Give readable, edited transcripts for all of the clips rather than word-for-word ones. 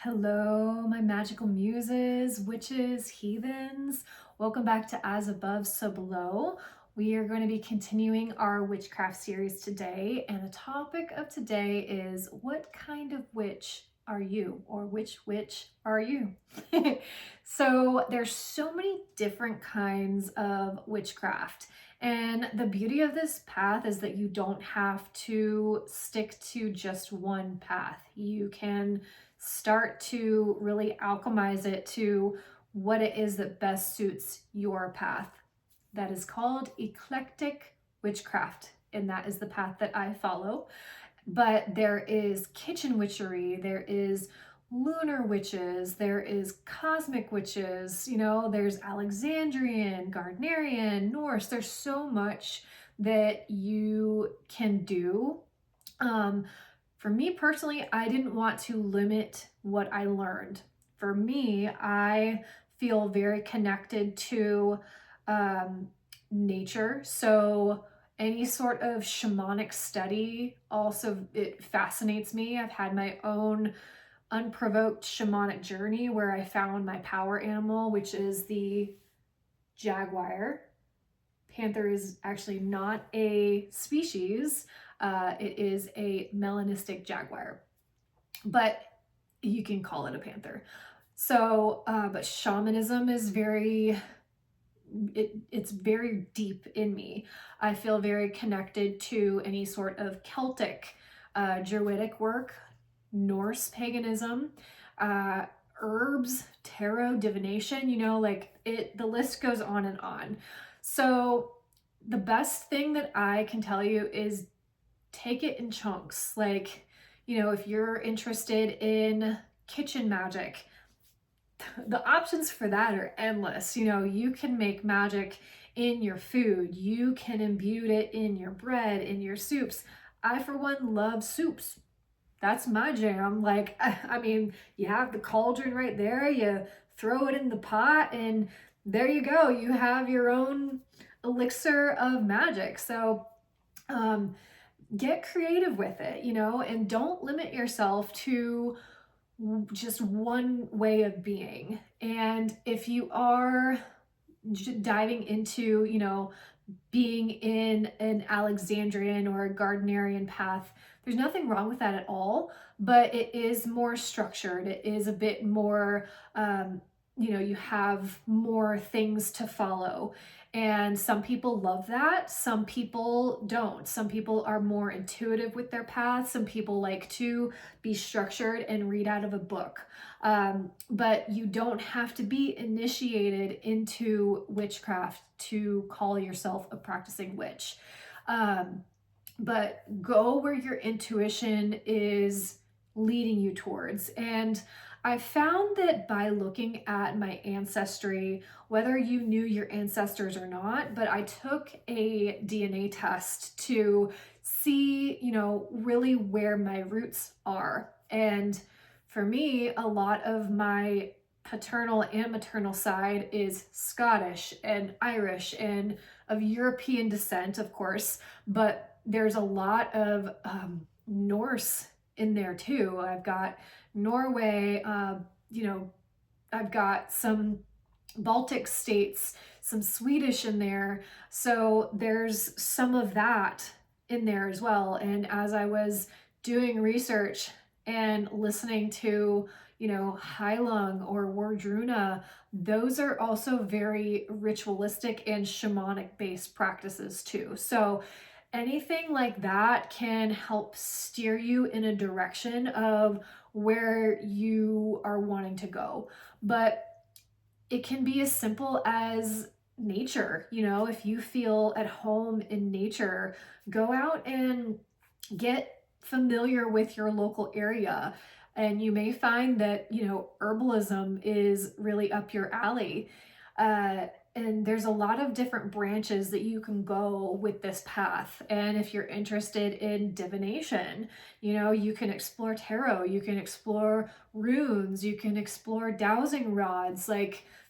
Hello, my magical muses, witches, heathens. Welcome back to As Above, So Below. We are going to be continuing our witchcraft series today, and the topic of today is what kind of witch are you, or which witch are you? So there's so many different kinds of witchcraft. And the beauty of this path is that you don't have to stick to just one path. You can start to really alchemize it to what it is that best suits your path. That is called eclectic witchcraft, and that is the path that I follow. But there is kitchen witchery, there is lunar witches, there is cosmic witches, there's Alexandrian, Gardnerian, Norse. There's so much that you can do. For me personally, I didn't want to limit what I learned. For me, I feel very connected to nature. So any sort of shamanic study also, it fascinates me. I've had my own unprovoked shamanic journey where I found my power animal, which is the jaguar. Panther is actually not a species. It is a melanistic jaguar, but you can call it a panther. So, but shamanism is it's very deep in me. I feel very connected to any sort of Celtic, Druidic work, Norse paganism, herbs, tarot, divination, the list goes on and on. So the best thing that I can tell you is take it in chunks. If you're interested in kitchen magic, the options for that are endless. You can make magic in your food. You can imbue it in your bread, in your soups. I, for one, love soups. That's my jam. You have the cauldron right there. You throw it in the pot and there you go. You have your own elixir of magic. So, get creative with it, and don't limit yourself to just one way of being. And if you are diving into, being in an Alexandrian or a Gardnerian path, there's nothing wrong with that at all, but it is more structured. It is a bit more, you have more things to follow. And some people love that. Some people don't. Some people are more intuitive with their path. Some people like to be structured and read out of a book. But you don't have to be initiated into witchcraft to call yourself a practicing witch. But go where your intuition is leading you towards. And I found that by looking at my ancestry, whether you knew your ancestors or not, but I took a DNA test to see, really where my roots are. And for me, a lot of my paternal and maternal side is Scottish and Irish and of European descent, of course, but there's a lot of Norse in there too. I've got Norway, I've got some Baltic states, some Swedish in there. So there's some of that in there as well. And as I was doing research and listening to, Heilung or Wardruna, those are also very ritualistic and shamanic based practices too. So anything like that can help steer you in a direction of where you are wanting to go. But it can be as simple as nature. If you feel at home in nature, go out and get familiar with your local area. And you may find that, herbalism is really up your alley. And there's a lot of different branches that you can go with this path. And if you're interested in divination, you can explore tarot, you can explore runes, you can explore dowsing rods.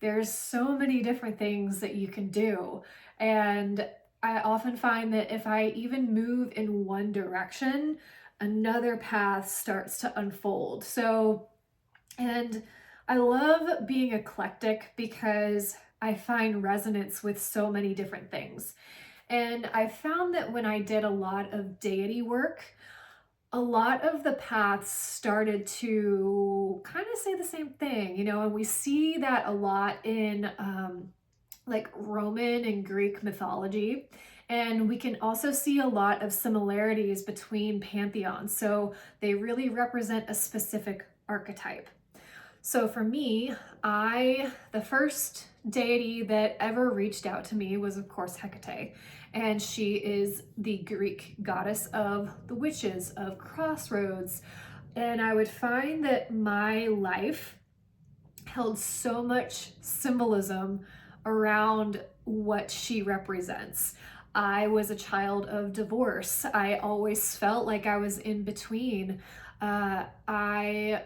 There's so many different things that you can do. And I often find that if I even move in one direction, another path starts to unfold. So And I love being eclectic because I find resonance with so many different things. And I found that when I did a lot of deity work, a lot of the paths started to kind of say the same thing, and we see that a lot in like Roman and Greek mythology. And we can also see a lot of similarities between pantheons. So they really represent a specific archetype. So for me, the first deity that ever reached out to me was, of course, Hecate. And she is the Greek goddess of the witches, of crossroads. And I would find that my life held so much symbolism around what she represents. I was a child of divorce. I always felt like I was in between. I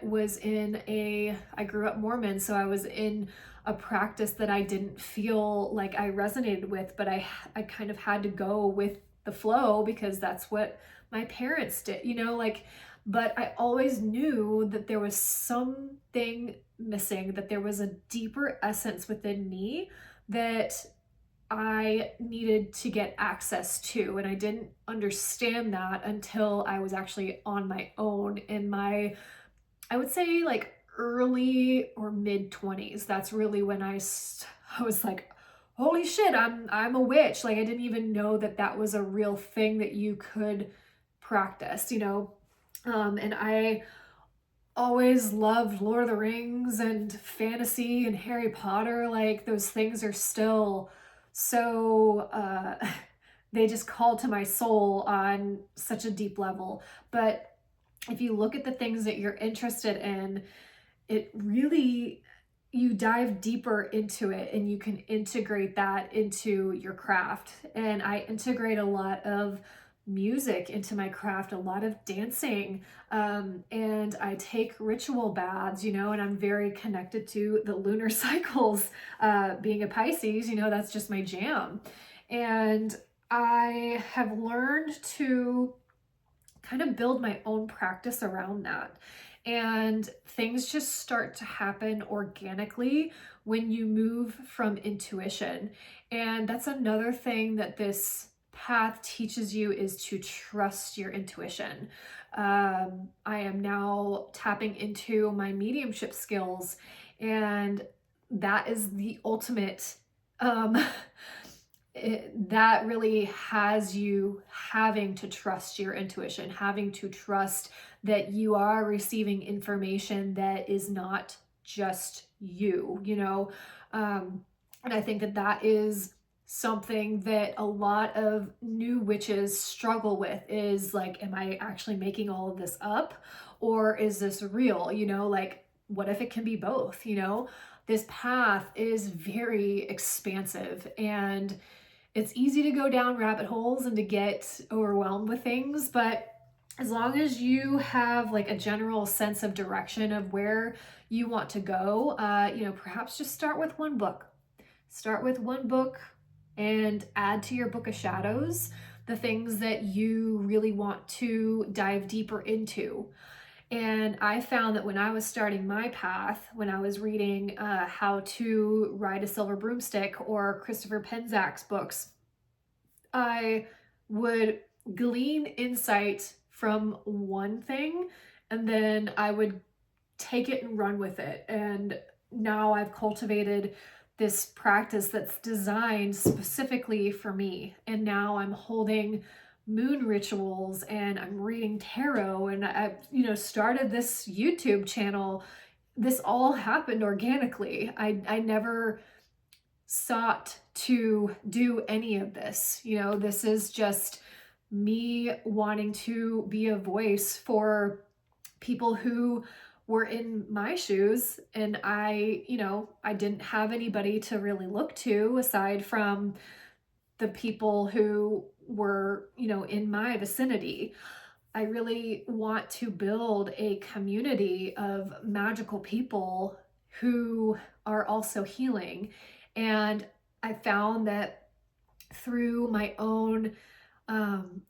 grew up Mormon, so I was in a practice that I didn't feel like I resonated with, but I kind of had to go with the flow because that's what my parents did, but I always knew that there was something missing, that there was a deeper essence within me that I needed to get access to. And I didn't understand that until I was actually on my own in my, I would say, like early or mid 20s. That's really when I was like, holy shit, I'm a witch. Like I didn't even know that that was a real thing that you could practice, and I always loved Lord of the Rings and fantasy and Harry Potter. Like those things are still so they just call to my soul on such a deep level. But if you look at the things that you're interested in, it really, you dive deeper into it and you can integrate that into your craft. And I integrate a lot of music into my craft, a lot of dancing, and I take ritual baths, and I'm very connected to the lunar cycles. Being a Pisces, that's just my jam. And I have learned to kind of build my own practice around that. And things just start to happen organically when you move from intuition. And that's another thing that this path teaches you, is to trust your intuition. I am now tapping into my mediumship skills, and that is the ultimate um, that really has you having to trust your intuition, having to trust that you are receiving information that is not just you. And I think that that is something that a lot of new witches struggle with, is like, am I actually making all of this up, or is this real? Like, what if it can be both? This path is very expansive, and it's easy to go down rabbit holes and to get overwhelmed with things, but as long as you have like a general sense of direction of where you want to go, perhaps just start with one book. Start with one book and add to your book of shadows the things that you really want to dive deeper into. And I found that when I was starting my path, when I was reading How to Ride a Silver Broomstick or Christopher Penczak's books, I would glean insight from one thing and then I would take it and run with it. And now I've cultivated this practice that's designed specifically for me. And now I'm holding moon rituals and I'm reading tarot, and I've, started this YouTube channel. This all happened organically. I never sought to do any of this. This is just me wanting to be a voice for people who were in my shoes, and I didn't have anybody to really look to aside from the people who were, in my vicinity. I really want to build a community of magical people who are also healing. And I found that through my own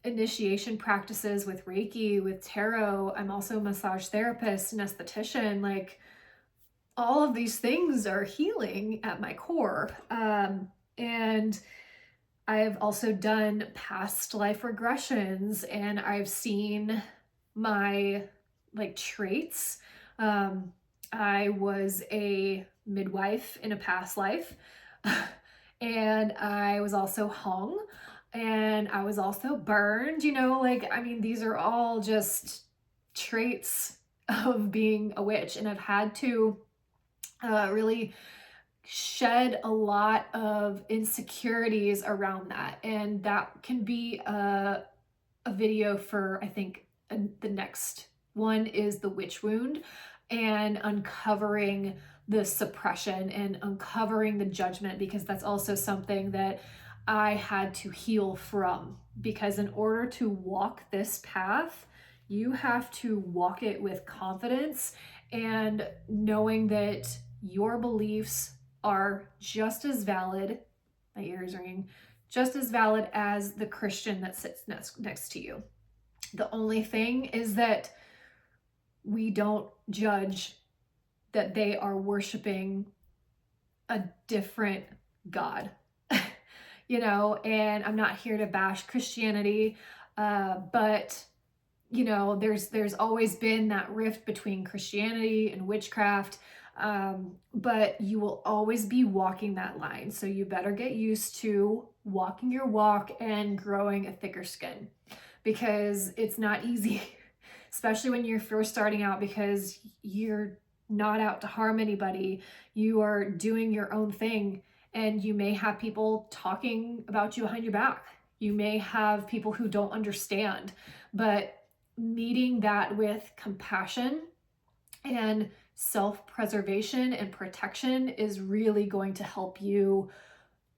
initiation practices with Reiki, with tarot, I'm also a massage therapist and esthetician. Like, all of these things are healing at my core. And I've also done past life regressions, and I've seen my like traits. I was a midwife in a past life, and I was also hung, and I was also burned, like, I mean, these are all just traits of being a witch, and I've had to really shed a lot of insecurities around that. And that can be a video for, I think, the next one is the witch wound, and uncovering the suppression and uncovering the judgment, because that's also something that I had to heal from. Because in order to walk this path, you have to walk it with confidence and knowing that your beliefs are just as valid, my ears ringing, just as valid as the Christian that sits next to you. The only thing is that we don't judge that they are worshiping a different God, and I'm not here to bash Christianity, but there's always been that rift between Christianity and witchcraft. But you will always be walking that line. So you better get used to walking your walk and growing a thicker skin, because it's not easy, especially when you're first starting out, because you're not out to harm anybody. You are doing your own thing, and you may have people talking about you behind your back. You may have people who don't understand, but meeting that with compassion and self-preservation and protection is really going to help you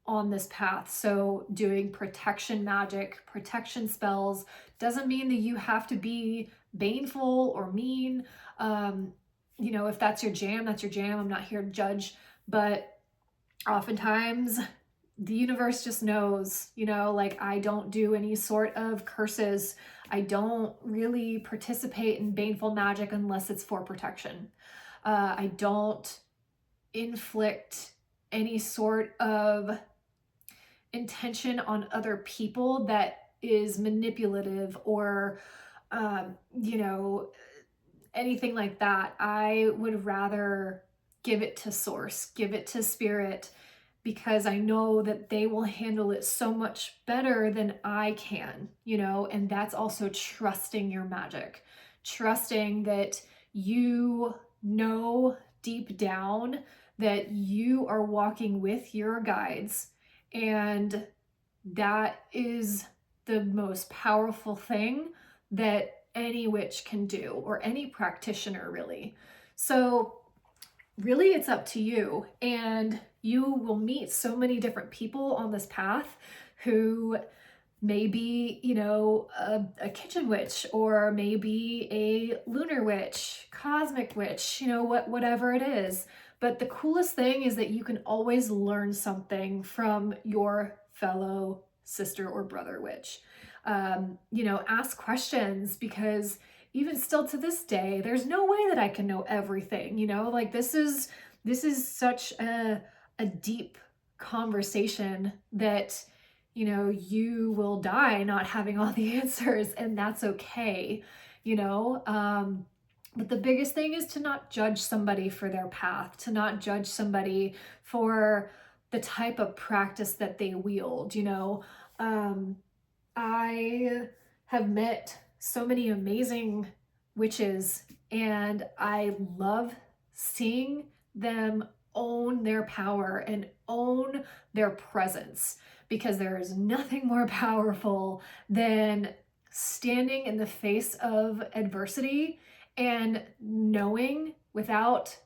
on this path. So doing protection magic, protection spells doesn't mean that you have to be baneful or mean. If that's your jam, that's your jam. I'm not here to judge, but oftentimes the universe just knows, like, I don't do any sort of curses. I don't really participate in baneful magic unless it's for protection. I don't inflict any sort of intention on other people that is manipulative or, anything like that. I would rather give it to source, give it to spirit, because I know that they will handle it so much better than I can, and that's also trusting your magic, trusting that you know deep down that you are walking with your guides, and that is the most powerful thing that any witch can do, or any practitioner, really. So really, it's up to you, and you will meet so many different people on this path who may be, a kitchen witch, or maybe a lunar witch, cosmic witch, whatever it is. But the coolest thing is that you can always learn something from your fellow sister or brother witch. Ask questions, because even still to this day, there's no way that I can know everything, like this is such a deep conversation that, you will die not having all the answers, and that's okay, but the biggest thing is to not judge somebody for their path, to not judge somebody for the type of practice that they wield, I have met so many amazing witches, and I love seeing them own their power and own their presence, because there is nothing more powerful than standing in the face of adversity and knowing without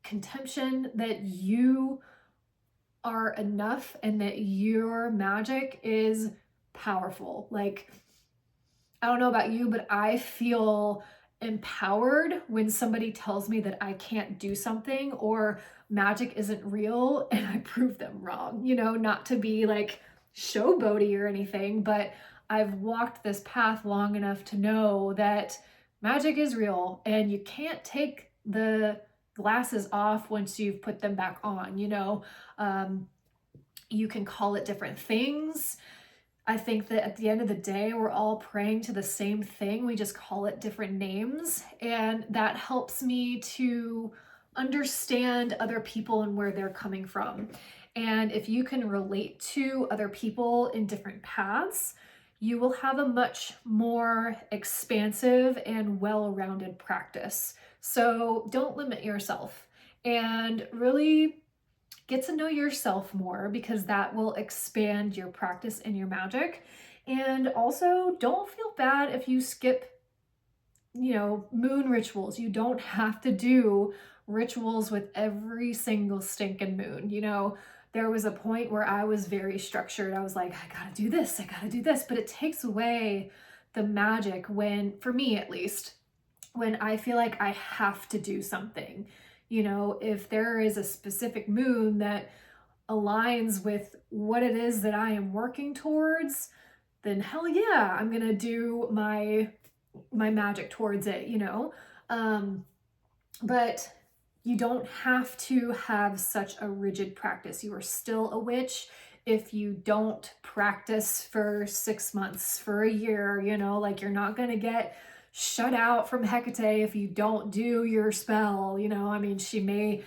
contention that you are enough and that your magic is powerful. Like, I don't know about you, but I feel empowered when somebody tells me that I can't do something or magic isn't real, and I prove them wrong, not to be like showboaty or anything, but I've walked this path long enough to know that magic is real, and you can't take the glasses off once you've put them back on, you know? Um, you can call it different things. I think that at the end of the day, we're all praying to the same thing. We just call it different names. And that helps me to understand other people and where they're coming from. And if you can relate to other people in different paths, you will have a much more expansive and well-rounded practice. So don't limit yourself and really get to know yourself more, because that will expand your practice and your magic. And also, don't feel bad if you skip, you know, moon rituals. You don't have to do rituals with every single stinking moon. You know, there was a point where I was very structured. I was like, I gotta do this, I gotta do this, but it takes away the magic when, for me at least, when I feel like I have to do something. You know, if there is a specific moon that aligns with what it is that I am working towards, then hell yeah, I'm gonna do my magic towards it, you know? Um, but you don't have to have such a rigid practice. You are still a witch if you don't practice for 6 months, for a year, you know, like you're not gonna get shut out from Hecate if you don't do your spell, you know. I mean, she may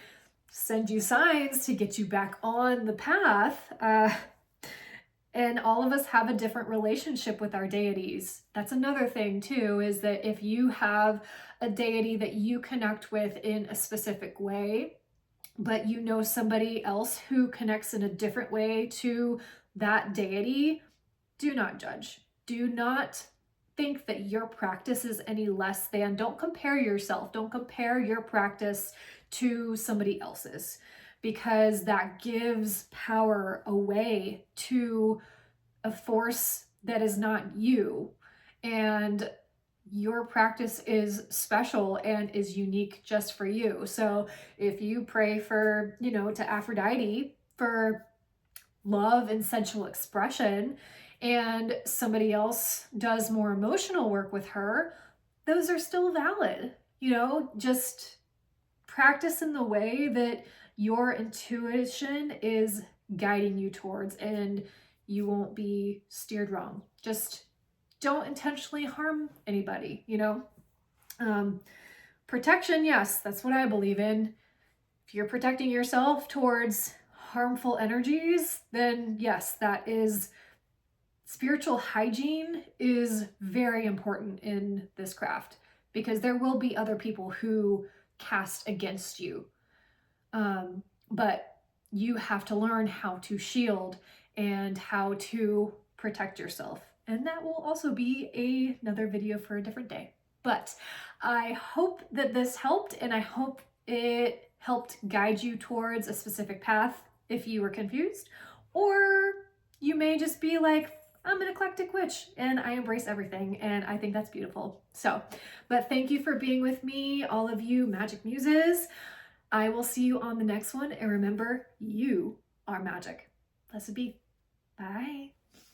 send you signs to get you back on the path. And all of us have a different relationship with our deities. That's another thing too, is that if you have a deity that you connect with in a specific way, but you know somebody else who connects in a different way to that deity, do not judge. Do not think that your practice is any less than. Don't compare yourself. Don't compare your practice to somebody else's, because that gives power away to a force that is not you. And your practice is special and is unique just for you. So if you pray for, you know, to Aphrodite for love and sensual expression, and somebody else does more emotional work with her, those are still valid. You know, just practice in the way that your intuition is guiding you towards, and you won't be steered wrong. Just don't intentionally harm anybody, you know? Protection, yes, that's what I believe in. If you're protecting yourself towards harmful energies, then yes, that is, spiritual hygiene is very important in this craft, because there will be other people who cast against you. But you have to learn how to shield and how to protect yourself. And that will also be another video for a different day. But I hope that this helped, and I hope it helped guide you towards a specific path if you were confused. Or you may just be like, I'm an eclectic witch and I embrace everything, and I think that's beautiful. So, but thank you for being with me, all of you magic muses. I will see you on the next one, and remember, you are magic. Blessed be. Bye.